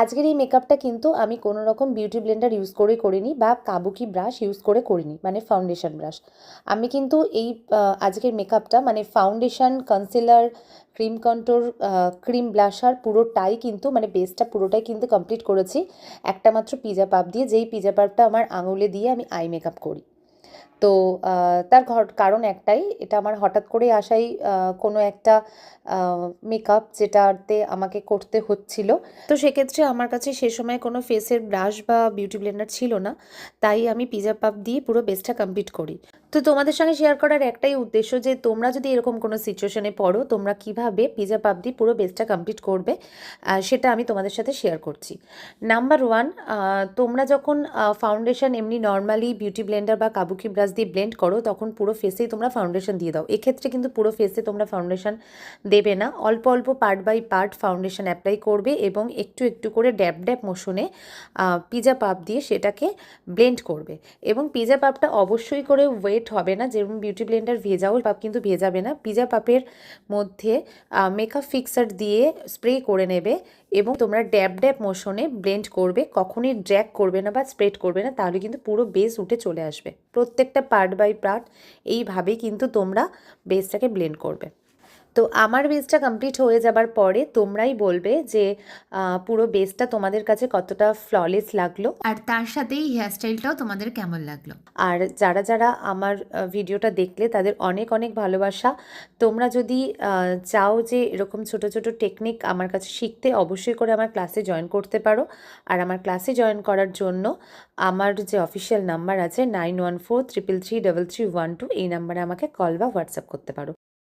আজকের এই মেকআপটা কিন্তু আমি কোনো রকম বিউটি ব্লেন্ডার ইউজ করে করিনি বা কাবুকি ব্রাশ ইউজ করে করিনি, মানে ফাউন্ডেশন ব্রাশ। আমি কিন্তু এই আজকের মেকআপটা মানে foundation, concealer, cream contour, cream blusher পুরোটাই কিন্তু মানে বেসটা পুরোটাই কিন্তু কমপ্লিট করেছি একটা মাত্র পিজা পাপ দিয়ে, যেই পিজা পাপটা আমার আঙুলে দিয়ে আমি আই মেকআপ করি। তো তার কারণ একটাই, এটা আমার হঠাৎ করে আসাই কোনো একটা মেকআপ যেটাতে আমাকে করতে হচ্ছিল। তো সেক্ষেত্রে আমার কাছে সে সময় কোনো ফেসের ব্রাশ বা বিউটি ব্লেন্ডার ছিল না, তাই আমি পিজা পাপ দিয়ে পুরো বেসটা কমপ্লিট করি। তো তোমাদের সঙ্গে শেয়ার করার একটাই উদ্দেশ্য যে তোমরা যদি এরকম কোনো সিচুয়েশনে পড়ো, তোমরা কিভাবে পিজা পাপ দিয়ে পুরো বেসটা কমপ্লিট করবে সেটা আমি তোমাদের সাথে শেয়ার করছি। নাম্বার ওয়ান, তোমরা যখন ফাউন্ডেশন এমনি নর্মালি বিউটি ব্লেন্ডার বা কাবুকি ব্রাশ দিয়ে ব্লেন্ড করো, তখন পুরো ফেসেই তোমরা ফাউন্ডেশন দিয়ে দাও। এক্ষেত্রে কিন্তু পুরো ফেসে তোমরা ফাউন্ডেশন দেবে না, অল্প অল্প part by part foundation apply করবে এবং একটু একটু করে ড্যাব ড্যাব মোশনে পিজা পাপ দিয়ে সেটাকে ব্লেন্ড করবে। এবং পিজা পাপটা অবশ্যই করে ওয়েট হবে না, যেরকম বিউটি ব্লেন্ডার ভেজাও পাপ কিন্তু ভেজাবে না। পিজা পাপের মধ্যে মেকআপ ফিক্সার দিয়ে স্প্রে করে নেবে এবং তোমরা ড্যাব ড্যাব মোশনে ব্লেন্ড করবে, কখনই ড্র্যাগ করবে না বা স্প্রেড করবে না, তাহলে কিন্তু পুরো বেস উঠে চলে আসবে। প্রত্যেকটা পার্ট বাই পার্ট এইভাবেই কিন্তু তোমরা বেসটাকে ব্লেন্ড করবে। তো আমার বেসটা কমপ্লিট হয়ে যাবার পরে তোমরাই বলবে যে পুরো বেসটা তোমাদের কাছে কতটা ফ্ললেস লাগলো, আর তার সাথেই হেয়ারস্টাইলটাও তোমাদের কেমন লাগলো। আর যারা যারা আমার ভিডিওটা দেখলে তাদের অনেক অনেক ভালোবাসা। তোমরা যদি চাও যে এরকম ছোট ছোট টেকনিক আমার কাছে শিখতে, অবশ্যই করে আমার ক্লাসে জয়েন করতে পারো। আর আমার ক্লাসে জয়েন করার জন্য আমার যে অফিসিয়াল নাম্বার আছে 9143333312, এই নাম্বারে আমাকে কল বা হোয়াটসঅ্যাপ করতে পারো।